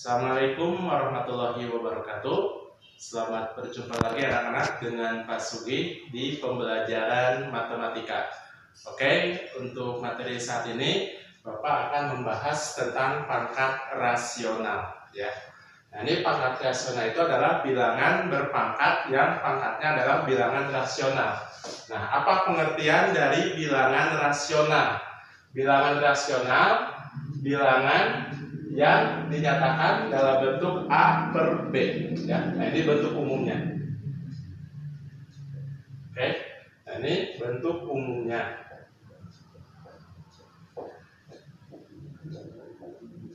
Assalamualaikum warahmatullahi wabarakatuh. Selamat berjumpa lagi anak-anak dengan Pak Sugi di pembelajaran matematika. Oke, untuk materi saat ini Bapak akan membahas tentang pangkat rasional ya. Nah, ini pangkat rasional itu adalah bilangan berpangkat yang pangkatnya adalah bilangan rasional. Nah, apa pengertian dari bilangan rasional? Bilangan rasional, bilangan yang dinyatakan dalam bentuk A per B ya. Nah, ini bentuk umumnya. Oke. Nah, ini bentuk umumnya.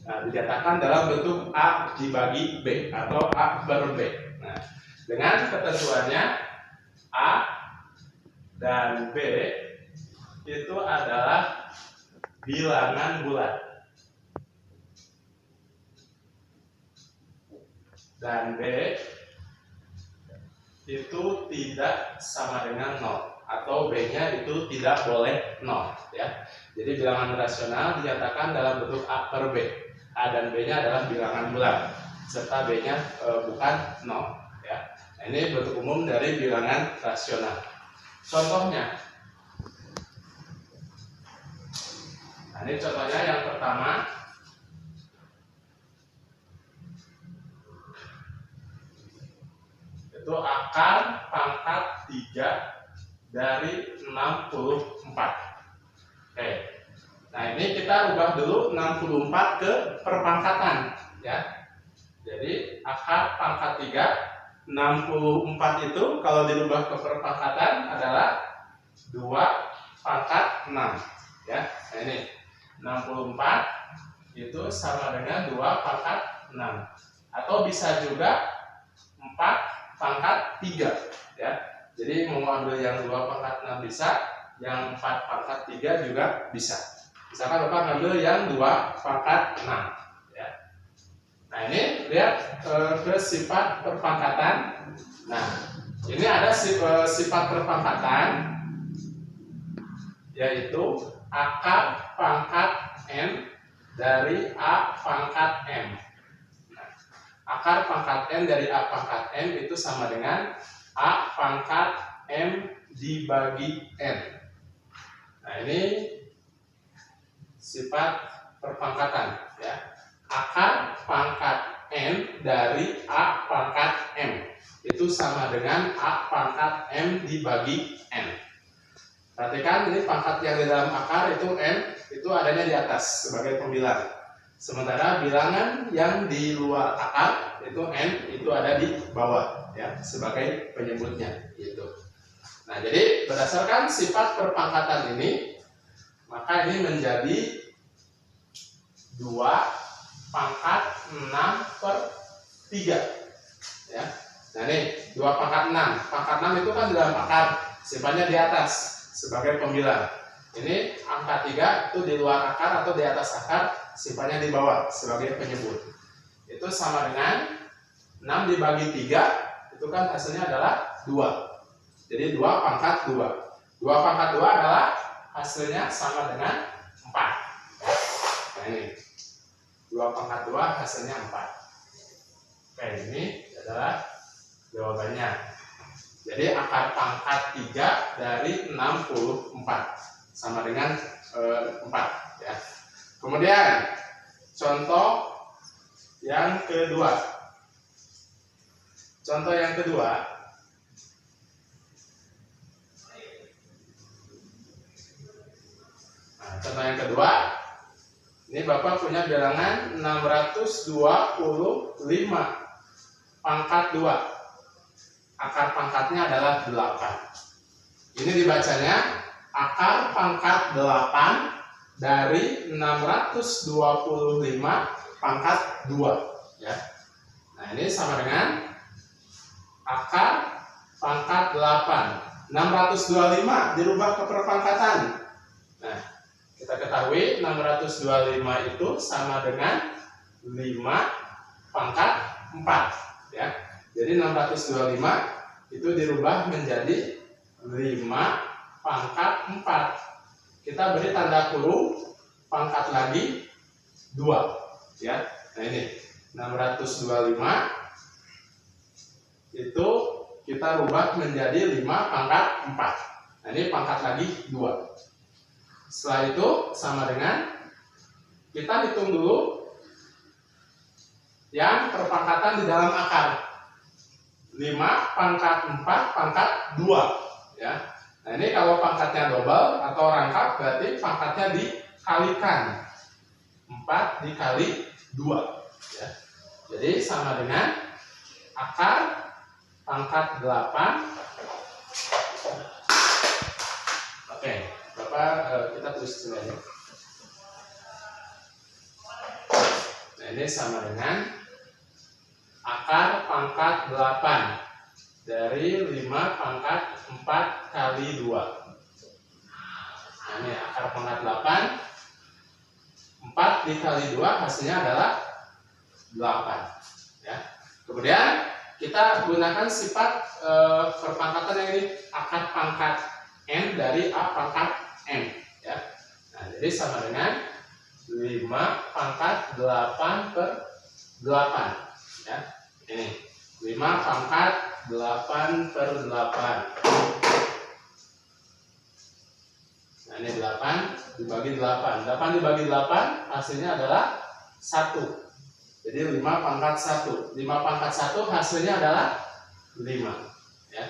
Nah, dinyatakan dalam bentuk A dibagi B atau A per B. Nah, dengan ketentuannya A dan B itu adalah bilangan bulat. Dan B itu tidak sama dengan 0 atau B-nya itu tidak boleh 0 ya. Jadi bilangan rasional dinyatakan dalam bentuk A per B. A dan B-nya adalah bilangan bulat serta B-nya bukan 0 ya. Nah, ini bentuk umum dari bilangan rasional. Contohnya. Nah, ini contohnya yang pertama. Itu akar pangkat 3 dari 64. Oke. Nah, ini kita ubah dulu 64 ke perpangkatan ya. Jadi akar pangkat 3 64 itu kalau dirubah ke perpangkatan adalah 2 pangkat 6 ya. Nah, ini 64 itu sama dengan 2 pangkat 6 atau bisa juga 4 pangkat 3 ya. Jadi mau ambil yang 2 pangkat 6 bisa, yang 4 pangkat 3 juga bisa. Misalkan Bapak ngambil yang 2 pangkat 6 ya. Nah, ini lihat ke sifat perpangkatan. Nah, ini ada sifat perpangkatan yaitu akar pangkat M dari A pangkat M. Akar pangkat M dari A pangkat M itu sama dengan A pangkat M dibagi N. Nah, ini sifat perpangkatan ya. Akar pangkat M dari A pangkat M itu sama dengan A pangkat M dibagi N. Perhatikan ini pangkat yang di dalam akar itu N itu adanya di atas sebagai pembilang. Sementara bilangan yang di luar akar itu N itu ada di bawah ya sebagai penyebutnya gitu. Nah, jadi berdasarkan sifat perpangkatan ini maka ini menjadi 2 pangkat 6 per 3 ya. Nah, ini 2 pangkat 6. Pangkat 6 itu kan di dalam akar, sifatnya di atas sebagai pembilang. Ini angka 3 itu di luar akar atau di atas akar, sifatnya di bawah sebagai penyebut. Itu sama dengan 6 dibagi 3 itu kan hasilnya adalah 2. Jadi 2 pangkat 2. 2 pangkat 2 adalah hasilnya sama dengan 4. Nah, ini 2 pangkat 2 hasilnya 4. Oke, ini adalah jawabannya. Jadi akar pangkat 3 dari 64 sama dengan 4 ya. Kemudian contoh yang kedua. Contoh yang kedua. Nah, contoh yang kedua. Ini Bapak punya bilangan 625 pangkat 2. Akar pangkatnya adalah 8. Ini dibacanya akar pangkat 8 dari 625 pangkat 2 ya. Nah, ini sama dengan akar pangkat 8. 625 dirubah ke perpangkatan. Nah, kita ketahui 625 itu sama dengan 5 pangkat 4 ya. Jadi 625 itu dirubah menjadi 5 pangkat 4. Kita beri tanda kurung pangkat lagi 2 ya. Nah, ini 625 itu kita rubah menjadi 5 pangkat 4. Nah, ini pangkat lagi 2. Setelah itu sama dengan kita hitung dulu yang perpangkatan di dalam akar. 5 pangkat 4 pangkat 2 ya. Nah, ini kalau pangkatnya double atau rangkap berarti pangkatnya dikalikan. 4 dikali 2 ya. Jadi sama dengan akar pangkat 8. Oke, Bapak kita tulis dulu ya. Nah, ini sama dengan akar pangkat 8 dari 5 pangkat 4 kali 2. Nah, ini akar pangkat 8. 4 dikali 2 hasilnya adalah 8 ya. Kemudian kita gunakan sifat perpangkatan yang ini, akar pangkat n dari a pangkat m ya. Nah, jadi sama dengan 5 pangkat 8 per 8 ya. Ini 5 pangkat 8 per 8. Nah, ini 8 dibagi 8. 8 dibagi 8 hasilnya adalah 1. Jadi 5 pangkat 1. 5 pangkat 1 hasilnya adalah 5 ya.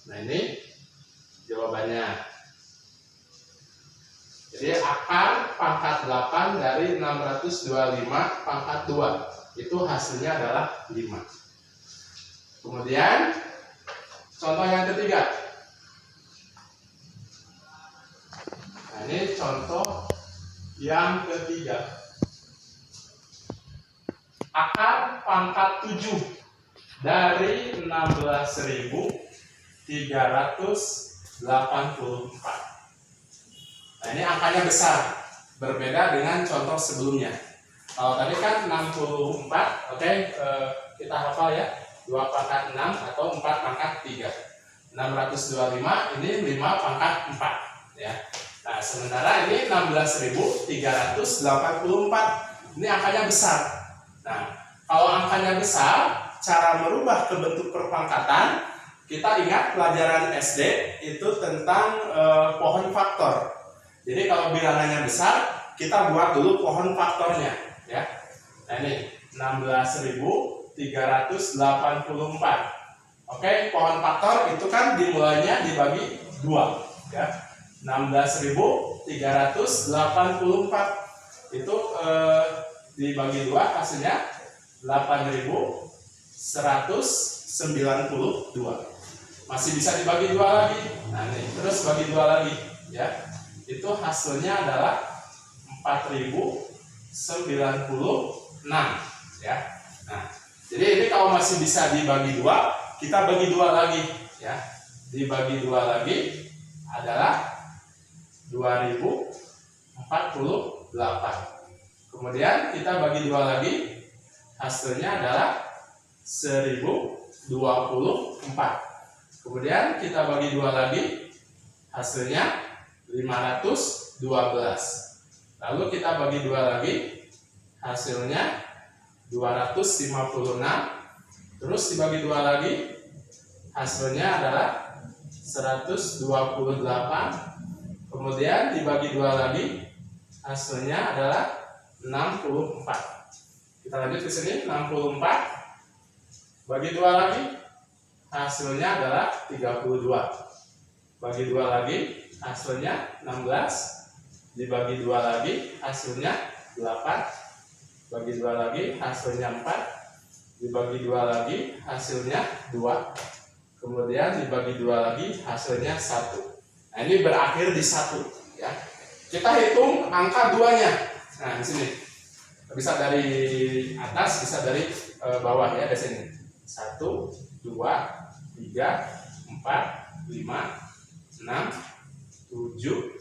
Nah, ini jawabannya. Jadi akar pangkat 8 dari 625 pangkat 2 itu hasilnya adalah 5. Kemudian contoh yang ketiga. Nah, ini contoh yang ketiga. Akar pangkat 7 dari 16.384. Nah, ini angkanya besar, berbeda dengan contoh sebelumnya. Kalau tadi kan 64, oke, kita hafal ya, 2 pangkat 6 atau 4 pangkat 3. 625 ini 5 pangkat 4 ya. Nah, sementara ini 16.384, ini angkanya besar. Nah, kalau angkanya besar, cara merubah ke bentuk perpangkatan, kita ingat pelajaran SD itu tentang pohon faktor. Jadi kalau bilangannya besar, kita buat dulu pohon faktornya ya. Nah, ini 16.384. Oke, pohon faktor itu kan dimulainya dibagi 2 ya. 16.384 itu dibagi 2 hasilnya 8.192. Masih bisa dibagi 2 lagi. Nah, ini terus bagi 2 lagi ya. Itu hasilnya adalah 4.096 ya. Nah, jadi ini kalau masih bisa dibagi 2, kita bagi 2 lagi ya. Dibagi 2 lagi adalah 2.048. Kemudian kita bagi 2 lagi, hasilnya adalah 1.024. Kemudian kita bagi 2 lagi, hasilnya 512. Lalu kita bagi 2 lagi, hasilnya 256. Terus dibagi 2 lagi, hasilnya adalah 128. Kemudian dibagi 2 lagi, hasilnya adalah 64. Kita lanjut ke sini, 64 bagi 2 lagi, hasilnya adalah 32. Bagi 2 lagi, hasilnya 16. Dibagi 2 lagi, hasilnya 8. Bagi 2 lagi, hasilnya 4. Dibagi 2 lagi, hasilnya 2. Kemudian dibagi 2 lagi, hasilnya 1. Nah, ini berakhir di 1 ya. Kita hitung angka 2-nya. Nah, di sini. Bisa dari atas, bisa dari bawah ya, di sini. 1, 2, 3, 4, 5, 6, 7,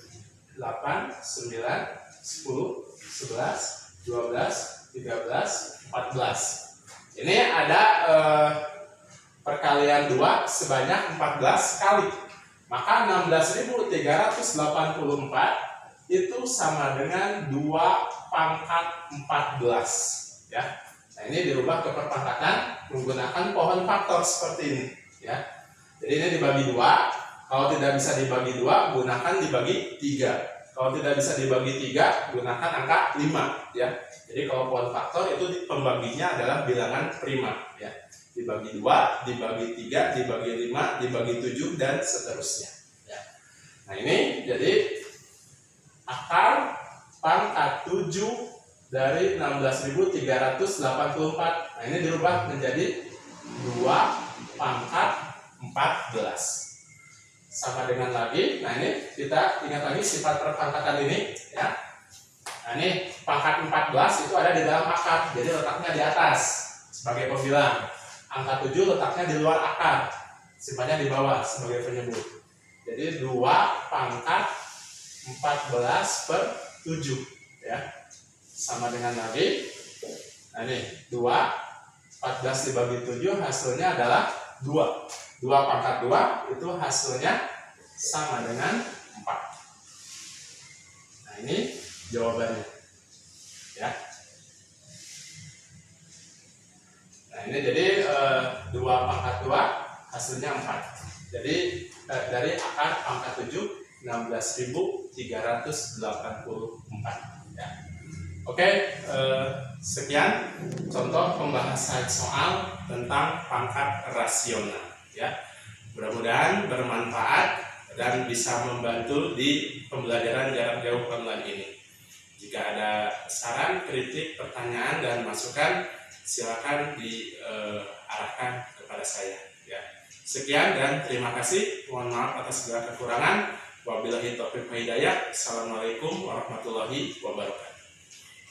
8, 9, 10, 11, 12, 13, 14. Ini ada perkalian 2 sebanyak 14 kali. Maka 16.384 itu sama dengan 2 pangkat 14 ya. Nah, ini dirubah ke perpangkatan menggunakan pohon faktor seperti ini, ya. Jadi ini dibagi 2. Kalau tidak bisa dibagi 2, gunakan dibagi 3. Kalau tidak bisa dibagi 3, gunakan angka 5, ya. Jadi kalau pohon faktor itu pembaginya adalah bilangan prima, ya. Dibagi 2, dibagi 3, dibagi 5, dibagi 7 dan seterusnya, ya. Nah, ini jadi akar pangkat 7 dari 16.384. Nah, ini dirubah menjadi 2 pangkat 14. Sama dengan lagi. Nah, ini kita ingat lagi sifat perpangkatan ini, ya. Nah, ini pangkat 14 itu ada di dalam akar, jadi letaknya di atas sebagai pembilang. Angka 7 letaknya di luar akar, simpannya di bawah sebagai penyebut. Jadi 2 pangkat 14 per 7, ya. Sama dengan lagi. Nah, ini 2, 14 dibagi 7 hasilnya adalah 2. 2 pangkat 2 itu hasilnya sama dengan 4. Nah, ini jawabannya, ya. Nah, ini jadi 2 pangkat 2 hasilnya 4. Jadi dari akar pangkat 7 16.384, ya. Oke, sekian contoh pembahasan soal tentang pangkat rasional, ya. Mudah-mudahan bermanfaat dan bisa membantu di pembelajaran jarak jauh online ini. Jika ada saran, kritik, pertanyaan, dan masukan, silakan diarahkan kepada saya, ya. Sekian dan terima kasih. Mohon maaf atas segala kekurangan. Wabillahi taufiq wal hidayah. Assalamualaikum warahmatullahi wabarakatuh.